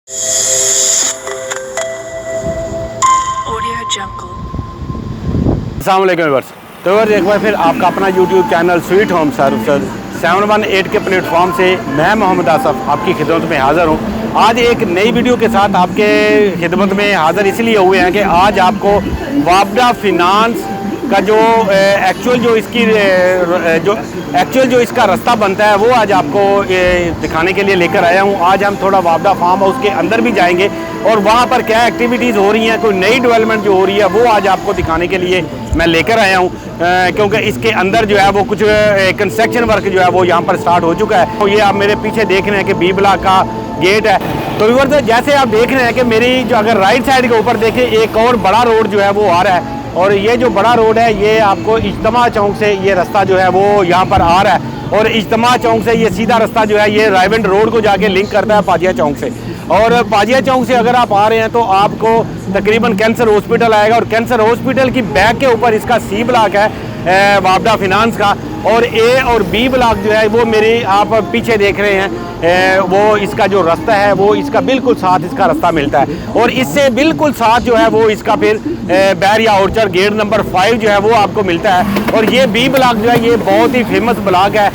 अस्सलाम वालेकुम व्यूअर्स। तो व्यूअर्स एक बार फिर आपका अपना YouTube channel sweet home services 718 के प्लेटफॉर्म से मैं मोहम्मद आसफ आपकी खिदमत में हाज़िर हूँ। आज एक नई वीडियो के साथ आपके खिदमत में हाज़िर इसलिए हुए हैं कि आज आपको वापडा फिनांस का जो एक्चुअल जो इसका रास्ता बनता है वो आज आपको दिखाने के लिए लेकर आया हूँ। आज हम थोड़ा वापडा फार्म हाउस के अंदर भी जाएंगे और वहाँ पर क्या एक्टिविटीज़ हो रही हैं, कोई नई डेवलपमेंट जो हो रही है वो आज आपको दिखाने के लिए मैं लेकर आया हूँ, क्योंकि इसके अंदर जो है वो कुछ कंस्ट्रक्शन वर्क जो है वो यहाँ पर स्टार्ट हो चुका है। तो ये आप मेरे पीछे देख रहे हैं कि बी ब्लॉक का गेट है। तो व्यूअर्स जैसे आप देख रहे हैं कि मेरी जो अगर राइट साइड के ऊपर देखें एक और बड़ा रोड जो है वो आ रहा है, और ये जो बड़ा रोड है ये आपको इज्तिमा चौक से ये रास्ता जो है वो यहाँ पर आ रहा है, और इज्तिमा चौक से ये सीधा रास्ता जो है ये रायवंड रोड को जाके लिंक करता है पाजिया चौक से। और पाजिया चौक से अगर आप आ रहे हैं तो आपको तकरीबन कैंसर हॉस्पिटल आएगा, और कैंसर हॉस्पिटल की बैक के ऊपर इसका सी ब्लॉक है वापडा फिनांस का, और ए और बी ब्लॉक जो है वो मेरी आप पीछे देख रहे हैं वो इसका जो रास्ता है वो इसका बिल्कुल साथ इसका रास्ता मिलता है, और इससे बिल्कुल साथ जो है वो इसका फिर बैरिया ऑर्चर्ड गेट नंबर 5 जो है वो आपको मिलता है। और ये बी ब्लॉक जो है ये बहुत ही फेमस ब्लॉक है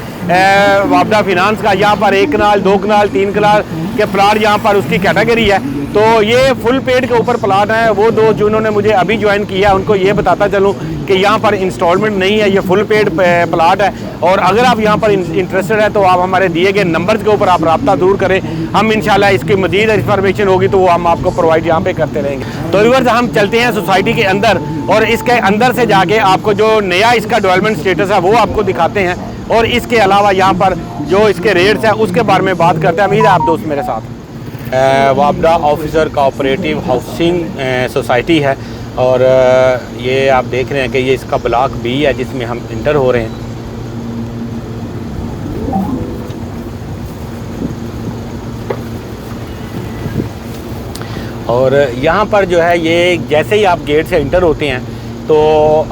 वापडा फिनांस का। यहाँ पर 1 कनाल 2 कनाल 3 कनाल के प्लाट यहाँ पर उसकी कैटेगरी है। तो ये फुल पेड के ऊपर प्लाट है। वो दो जिन्होंने मुझे अभी ज्वाइन किया उनको ये बताता चलूँ कि यहाँ पर इंस्टॉलमेंट नहीं है, ये फुल पेड प्लाट है। और अगर आप यहाँ पर इंटरेस्टेड है तो आप हमारे दिए गए नंबर्स के ऊपर आप रब्ता दूर करें, हम इंशाल्लाह इसकी मज़ीद इन्फॉर्मेशन होगी तो वो हम आपको प्रोवाइड यहाँ पे करते रहेंगे। तो व्यूअर्स हम चलते हैं सोसाइटी के अंदर, और इसके अंदर से जाके आपको जो नया इसका डेवलपमेंट स्टेटस है वो आपको दिखाते हैं, और इसके अलावा यहाँ पर जो इसके रेट्स हैं उसके बारे में बात करते हैं। उम्मीद है आप दोस्त मेरे साथ। वापडा ऑफिसर कोऑपरेटिव हाउसिंग सोसाइटी है, और ये आप देख रहे हैं कि ये इसका ब्लॉक बी है जिसमें हम इंटर हो रहे हैं। और यहाँ पर जो है ये जैसे ही आप गेट से इंटर होते हैं तो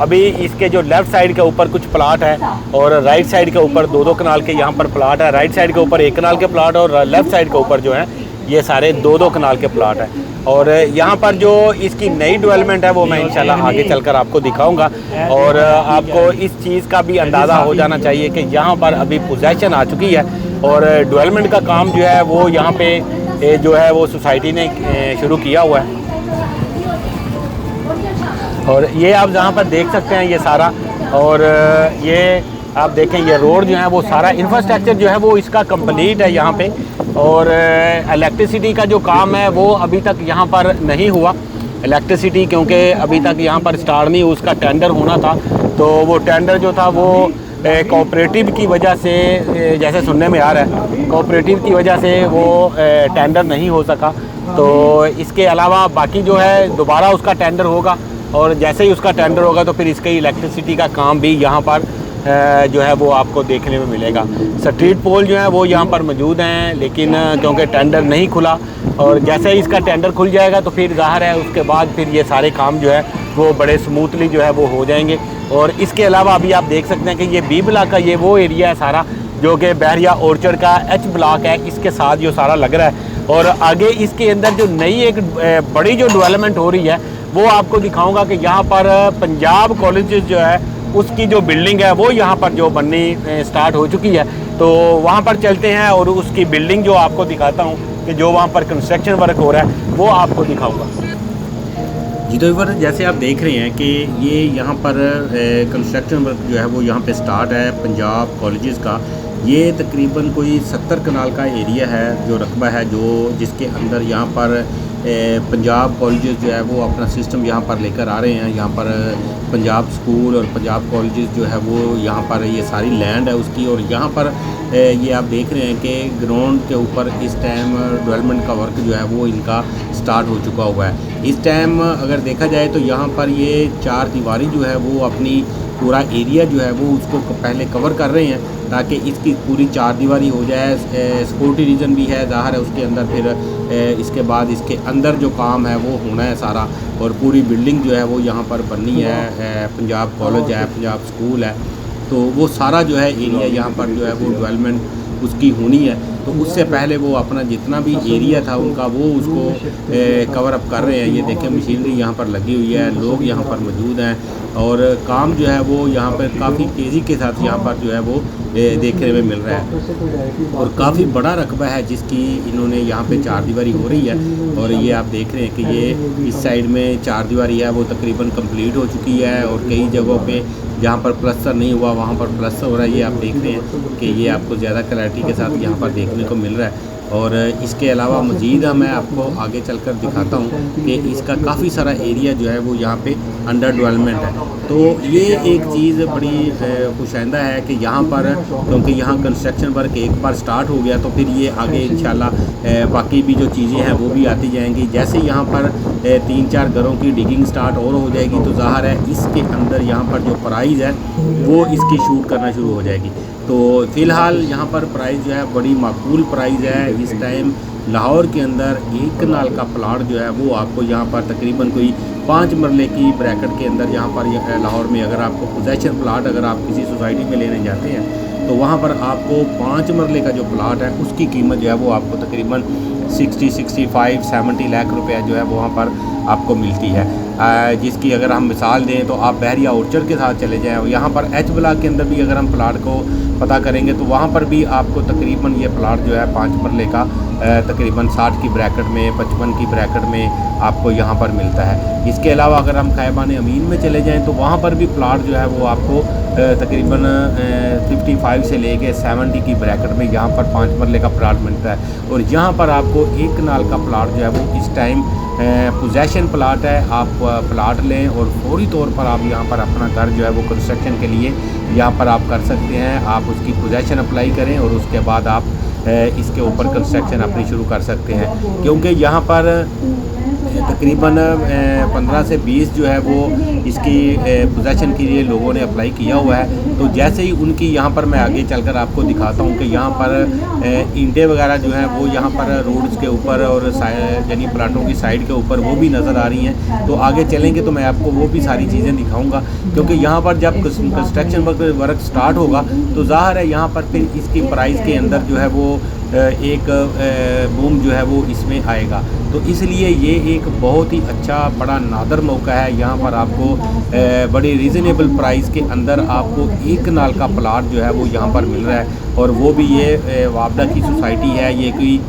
अभी इसके जो लेफ़्ट साइड के ऊपर कुछ प्लाट है, और राइट साइड के ऊपर 2-2 कनाल के यहाँ पर प्लाट है। राइट साइड के ऊपर 1 कनाल के प्लाट, और लेफ़्ट साइड के ऊपर जो है ये सारे 2-2 कनाल के प्लाट है। और यहाँ पर जो इसकी नई डेवलपमेंट है वो मैं इंशाल्लाह आगे चलकर आपको दिखाऊंगा, और आपको इस चीज़ का भी अंदाज़ा हो जाना चाहिए कि यहाँ पर अभी पोजेसन आ चुकी है, और डेवलपमेंट का काम जो है वो यहाँ पे जो है वो सोसाइटी ने शुरू किया हुआ है। और ये आप जहाँ पर देख सकते हैं ये सारा, और ये आप देखें ये रोड जो है वो सारा इंफ्रास्ट्रक्चर जो है वो इसका कंप्लीट है यहाँ पे। और इलेक्ट्रिसिटी का जो काम है वो अभी तक यहाँ पर नहीं हुआ इलेक्ट्रिसिटी, क्योंकि अभी तक यहाँ पर स्टार्ट नहीं, उसका टेंडर होना था। तो वो टेंडर जो था वो कोऑपरेटिव की वजह से, जैसे सुनने में आ रहा है, कोऑपरेटिव की वजह से वो टेंडर नहीं हो सका। तो इसके अलावा बाकी जो है दोबारा उसका टेंडर होगा, और जैसे ही उसका टेंडर होगा तो फिर इसके इलेक्ट्रिसिटी का काम भी यहाँ पर जो है वो आपको देखने में मिलेगा। स्ट्रीट पोल जो है वो यहाँ पर मौजूद हैं, लेकिन क्योंकि टेंडर नहीं खुला, और जैसे ही इसका टेंडर खुल जाएगा तो फिर ज़ाहिर है उसके बाद फिर ये सारे काम जो है वो बड़े स्मूथली जो है वो हो जाएंगे। और इसके अलावा अभी आप देख सकते हैं कि ये बी ब्लॉक का ये वो एरिया है सारा जो कि बैरिया ऑर्चर्ड का एच ब्लॉक है, इसके साथ जो सारा लग रहा है। और आगे इसके अंदर जो नई एक बड़ी जो डेवलपमेंट हो रही है वो आपको दिखाऊंगा कि यहाँ पर पंजाब कॉलेज जो है उसकी जो बिल्डिंग है वो यहाँ पर जो बननी स्टार्ट हो चुकी है। तो वहाँ पर चलते हैं और उसकी बिल्डिंग जो आपको दिखाता हूँ कि जो वहाँ पर कंस्ट्रक्शन वर्क हो रहा है वो आपको दिखाऊंगा। जी तो व्यूअर्स जैसे आप देख रहे हैं कि ये यहाँ पर कंस्ट्रक्शन वर्क जो है वो यहाँ पे स्टार्ट है पंजाब कॉलेजेस का। ये तकरीबन कोई 70 कनाल का एरिया है जो रकबा है, जो जिसके अंदर यहाँ पर पंजाब कॉलेजेस जो है वो अपना सिस्टम यहाँ पर लेकर आ रहे हैं। यहाँ पर पंजाब स्कूल और पंजाब कॉलेजेस जो है वो यहाँ पर ये सारी लैंड है उसकी। और यहाँ पर ये आप देख रहे हैं कि ग्राउंड के ऊपर इस टाइम डेवलपमेंट का वर्क जो है वो इनका स्टार्ट हो चुका हुआ है। इस टाइम अगर देखा जाए तो यहाँ पर ये 4 दीवारी जो है वो अपनी पूरा एरिया जो है वो उसको पहले कवर कर रहे हैं ताकि इसकी पूरी 4 दीवारी हो जाए। सिक्योरिटी रीज़न भी है ज़ाहिर है, उसके अंदर फिर इसके बाद इसके अंदर जो काम है वो होना है सारा, और पूरी बिल्डिंग जो है वो यहाँ पर बननी है। पंजाब कॉलेज है, पंजाब स्कूल है, तो वो सारा जो है एरिया यहाँ पर जो है वो डेवलपमेंट उसकी होनी है। तो उससे पहले वो अपना जितना भी एरिया था उनका वो उसको कवर अप कर रहे हैं। ये देखें मशीनरी यहाँ पर लगी हुई है, लोग यहाँ पर मौजूद हैं और काम जो है वो यहाँ पर काफ़ी तेज़ी के साथ यहाँ पर जो है वो देखने में मिल रहा है और काफ़ी बड़ा रकबा है जिसकी इन्होंने यहाँ पे चार दीवारी हो रही है। और ये आप देख रहे हैं कि ये इस साइड में चार दीवारी है वो तकरीबन कंप्लीट हो चुकी है और कई जगहों पे जहाँ पर प्लस्तर नहीं हुआ वहाँ पर प्लस्तर हो रहा है। ये आप देख रहे हैं कि ये आपको ज़्यादा क्लैरिटी के साथ यहाँ पर देखने को मिल रहा है। और इसके अलावा मज़ीद मैं आपको आगे चलकर दिखाता हूँ कि इसका काफ़ी सारा एरिया जो है वो यहाँ पे अंडर डेवलपमेंट है। तो ये एक चीज़ बड़ी खुशाइंदा है कि यहाँ पर क्योंकि यहाँ कंस्ट्रक्शन वर्क एक बार स्टार्ट हो गया तो फिर ये आगे इंशाल्लाह बाकी भी जो चीज़ें हैं वो भी आती जाएंगी। जैसे यहाँ पर 3-4 घरों की डिगिंग स्टार्ट और हो जाएगी तो ज़ाहिर है इसके अंदर यहाँ पर जो प्राइस है वो इसकी शूट करना शुरू हो जाएगी। तो फ़िलहाल यहाँ पर प्राइस जो है बड़ी माकूल प्राइस है। इस टाइम लाहौर के अंदर एक कनाल का प्लाट जो है वो आपको यहाँ पर तकरीबन कोई 5 मरले की ब्रैकेट के अंदर यहाँ पर लाहौर में अगर आपको पोजेशन प्लाट अगर आप किसी सोसाइटी में लेने जाते हैं तो वहाँ पर आपको 5 मरले का जो प्लाट है उसकी कीमत जो है वो आपको तकरीबन 60-65-70 लाख रुपए जो है वहाँ पर आपको मिलती है। जिसकी अगर हम मिसाल दें तो आप बहरिया ऑर्चर्ड के साथ चले जाएँ और यहाँ पर एच ब्लॉक के अंदर भी अगर हम प्लाट को पता करेंगे तो वहाँ पर भी आपको तकरीबन ये प्लाट जो है 5 मरले का तकरीबन 60 की ब्रैकेट में 55 की ब्रैकेट में आपको यहाँ पर मिलता है। इसके अलावा अगर हम खैबान अमीन में चले जाएं तो वहाँ पर भी प्लाट जो है वो आपको तकरीबन 55 से लेके 70 की ब्रैकेट में यहाँ पर 5 मरले का प्लाट मिलता है। और यहाँ पर आपको एक कनाल का प्लाट जो है वो इस टाइम पोजेशन प्लाट है। आप प्लाट लें और फौरी तौर पर आप यहाँ पर अपना घर जो है वो कंस्ट्रक्शन के लिए यहाँ पर आप कर सकते हैं। आप उसकी पोजेशन अप्लाई करें और उसके बाद आप इसके ऊपर कंस्ट्रक्शन अपनी शुरू कर सकते हैं। क्योंकि यहाँ पर तकरीबन 15 से 20 जो है वो इसकी पोजेशन के लिए लोगों ने अप्लाई किया हुआ है। तो जैसे ही उनकी यहाँ पर मैं आगे चलकर आपको दिखाता हूँ कि यहाँ पर ईंटें वगैरह जो हैं वो यहाँ पर रोड्स के ऊपर और यानी प्लाटों की साइड के ऊपर वो भी नज़र आ रही हैं। तो आगे चलेंगे तो मैं आपको वो भी सारी चीज़ें दिखाऊँगा क्योंकि यहाँ पर जब कंस्ट्रक्शन वर्क स्टार्ट होगा तो ज़ाहिर है यहाँ पर फिर इसकी प्राइस के अंदर जो है वो एक बूम जो है वो इसमें आएगा। तो इसलिए ये एक बहुत ही अच्छा बड़ा नादर मौका है। यहाँ पर आपको बड़ी रीज़नेबल प्राइस के अंदर आपको एक कनाल का प्लाट जो है वो यहाँ पर मिल रहा है। और वो भी ये वापडा की सोसाइटी है, ये कोई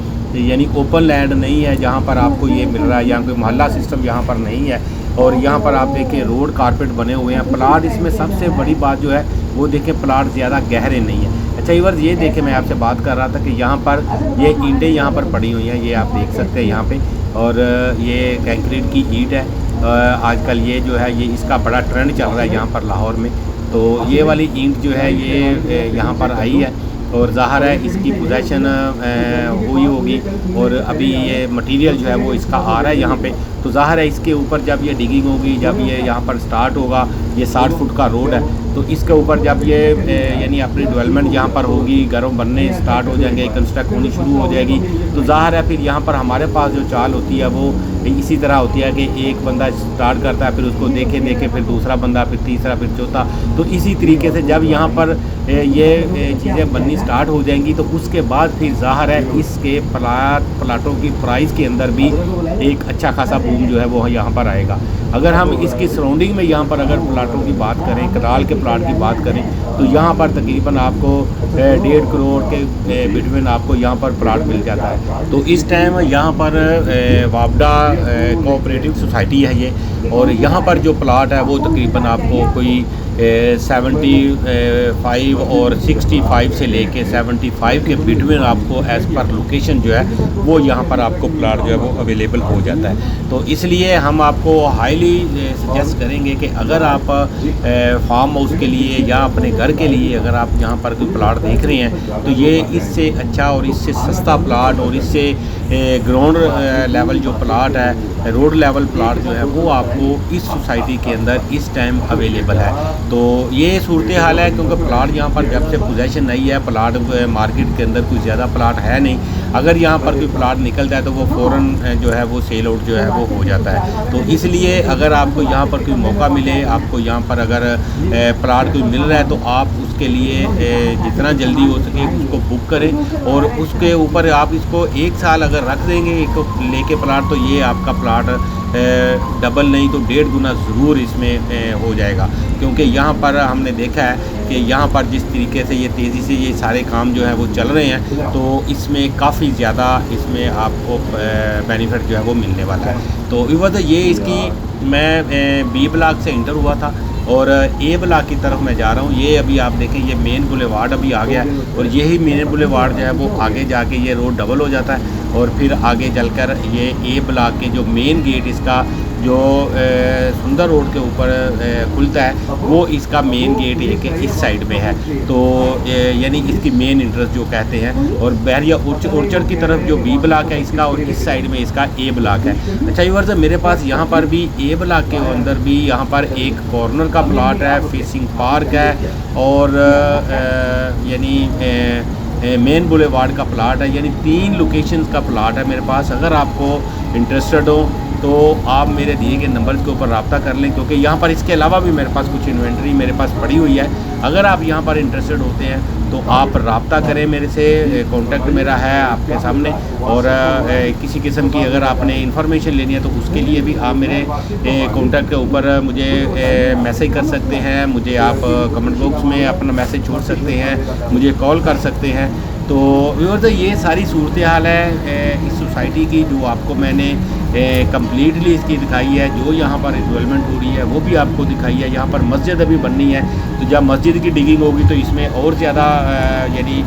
यानी ओपन लैंड नहीं है जहाँ पर आपको ये मिल रहा है, यहाँ कोई मोहल्ला सिस्टम यहाँ पर नहीं है। और यहाँ पर आप देखें रोड कारपेट बने हुए हैं। प्लाट इसमें सबसे बड़ी बात जो है वो देखें प्लाट ज़्यादा गहरे नहीं है। अच्छा इवर ये देखें मैं आपसे बात कर रहा था कि यहाँ पर ये ईंटें यहाँ पर पड़ी हुई हैं, ये आप देख सकते हैं यहाँ पे। और ये कंक्रीट की ईंट है। आजकल ये जो है ये इसका बड़ा ट्रेंड चल रहा है यहाँ पर लाहौर में। तो ये वाली ईंट जो है ये यहाँ पर आई है और ज़ाहिर है इसकी पोजेशन हुई होगी और अभी ये मटेरियल जो है वो इसका आ रहा है यहाँ पे। तो ज़ाहिर है इसके ऊपर जब ये डिगिंग होगी, जब ये यहाँ पर स्टार्ट होगा, ये 60 फुट का रोड है तो इसके ऊपर जब ये यानी अपनी डेवलपमेंट यहाँ पर होगी, घरों बनने स्टार्ट हो जाएंगे, कंस्ट्रक्ट होनी शुरू हो जाएगी। तो ज़ाहिर है फिर यहाँ पर हमारे पास जो चाल होती है वो इसी तरह होती है कि एक बंदा स्टार्ट करता है, फिर उसको देखे फिर दूसरा बंदा, फिर तीसरा, फिर चौथा। तो इसी तरीके से जब यहाँ पर ये चीज़ें बननी स्टार्ट हो जाएंगी तो उसके बाद फिर ज़ाहिर है इसके प्लाटों की प्राइस के अंदर भी एक अच्छा खासा बूम जो है वो यहाँ पर आएगा। अगर हम इसकी सराउंडिंग में यहाँ पर अगर प्लाटों की बात करें, कनाल के प्लाट की बात करें तो यहाँ पर तकरीबन आपको 1.5 करोड़ के बिटवीन आपको यहाँ पर प्लाट मिल जाता है। तो इस टाइम यहाँ पर वापडा कोऑपरेटिव सोसाइटी है ये, और यहाँ पर जो प्लाट है वो तकरीबन आपको कोई 75 और 65 से लेके 75 के बिटवीन आपको एज़ पर लोकेशन जो है वो यहाँ पर आपको प्लाट जो है वो अवेलेबल हो जाता है। तो इसलिए हम आपको हाईली सजेस्ट करेंगे कि अगर आप फार्म हाउस के लिए या अपने घर के लिए अगर आप यहाँ पर कोई प्लाट देख रहे हैं तो ये इससे अच्छा और इससे सस्ता प्लाट और इससे ग्राउंड लेवल जो प्लाट है, रोड लेवल प्लाट जो है वो आपको इस सोसाइटी के अंदर इस टाइम अवेलेबल है। तो ये सूरत हाल है क्योंकि प्लाट यहाँ पर जब से पोजेशन नहीं है, प्लाट मार्केट के अंदर कोई ज़्यादा प्लाट है नहीं। अगर यहाँ पर कोई प्लाट निकलता है तो वो फ़ौरन जो है वो सेल आउट जो है वो हो जाता है। तो इसलिए अगर आपको यहाँ पर कोई मौका मिले, आपको यहाँ पर अगर प्लाट कोई मिल रहा है तो आप उसके उसके लिए जितना जल्दी हो सके उसको बुक करें। और उसके ऊपर आप इसको 1 साल अगर रख देंगे एक लेके प्लाट, तो ये आपका प्लाट डबल नहीं तो 1.5 गुना ज़रूर इसमें हो जाएगा। क्योंकि यहाँ पर हमने देखा है कि यहाँ पर जिस तरीके से ये तेज़ी से ये सारे काम जो है वो चल रहे हैं, तो इसमें काफ़ी ज़्यादा इसमें आपको बेनिफिट जो है वो मिलने वाला है। तो इस वजह ये इसकी मैं बी ब्लॉक से इंटर हुआ था और ए ब्लॉक की तरफ मैं जा रहा हूँ। ये अभी आप देखें ये मेन बुलेवार्ड अभी आ गया है और यही मेन बुलेवार्ड जो है वो आगे जाके ये रोड डबल हो जाता है और फिर आगे चलकर ये ए ब्लॉक के जो मेन गेट इसका जो सुंदर रोड के ऊपर खुलता है वो इसका मेन गेट एक इस साइड में है। तो यानी इसकी मेन इंट्रेंस जो कहते हैं। और बहरिया ओरचड़ की तरफ जो बी ब्लॉक है इसका और इस साइड में इसका ए ब्लॉक है। अच्छा व्यूअर्स, मेरे पास यहाँ पर भी ए ब्लॉक के अंदर भी यहाँ पर एक कॉर्नर का प्लॉट है, फेसिंग पार्क है और यानी मेन बुलेवार्ड का प्लाट है। यानी 3 लोकेशंस का प्लाट है मेरे पास। अगर आपको इंटरेस्टेड हो तो आप मेरे दिए गए नंबर के ऊपर रब्ता कर लें, क्योंकि यहाँ पर इसके अलावा भी मेरे पास कुछ इन्वेंट्री मेरे पास पड़ी हुई है। अगर आप यहाँ पर इंटरेस्टेड होते हैं तो आप रब्ता करें मेरे से, कॉन्टैक्ट मेरा है आपके सामने। और किसी किस्म की अगर आपने इन्फॉर्मेशन लेनी है तो उसके लिए भी आप मेरे कॉन्टैक्ट के ऊपर मुझे मैसेज कर सकते हैं, मुझे आप कमेंट बॉक्स में अपना मैसेज छोड़ सकते हैं, मुझे कॉल कर सकते हैं। तो व्यूअर्स, ये सारी सूरत हाल है इस सोसाइटी की जो आपको मैंने कम्प्लीटली इसकी दिखाई है। जो यहाँ पर डेवलपमेंट हो रही है वो भी आपको दिखाई है। यहाँ पर मस्जिद अभी बननी है, तो जब मस्जिद की डिगिंग होगी तो इसमें और ज़्यादा यानी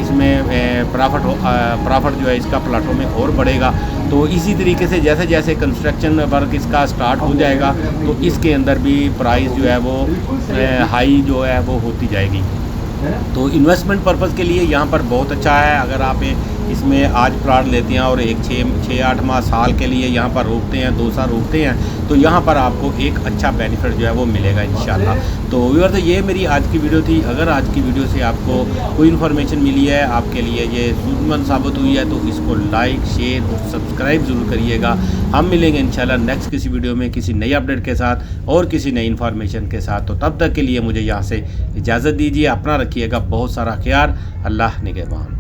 इसमें प्रॉफिट जो है इसका प्लाटों में और बढ़ेगा। तो इसी तरीके से जैसे जैसे कंस्ट्रक्शन वर्क इसका स्टार्ट हो जाएगा तो इसके अंदर भी प्राइस जो है वो हाई जो है वो होती जाएगी। तो इन्वेस्टमेंट पर्पज़ के लिए यहाँ पर बहुत अच्छा है। अगर आप इसमें आज प्लाट लेते हैं और एक 6-8 माह साल के लिए यहाँ पर रोकते हैं, 2 साल रोकते हैं, तो यहाँ पर आपको एक अच्छा बेनिफिट जो है वो मिलेगा इंशाल्लाह। तो व्यूअर्स, ये मेरी आज की वीडियो थी। अगर आज की वीडियो से आपको कोई इन्फॉर्मेशन मिली है, आपके लिए ये सूदमंद साबित हुई है, तो इसको लाइक, शेयर और सब्सक्राइब ज़रूर करिएगा। हम मिलेंगे इंशाल्लाह नेक्स्ट किसी वीडियो में किसी नई अपडेट के साथ और किसी नई इन्फॉर्मेशन के साथ। तो तब तक के लिए मुझे यहाँ से इजाज़त दीजिए। अपना रखिएगा बहुत सारा ख्याल। अल्लाह निगहबान।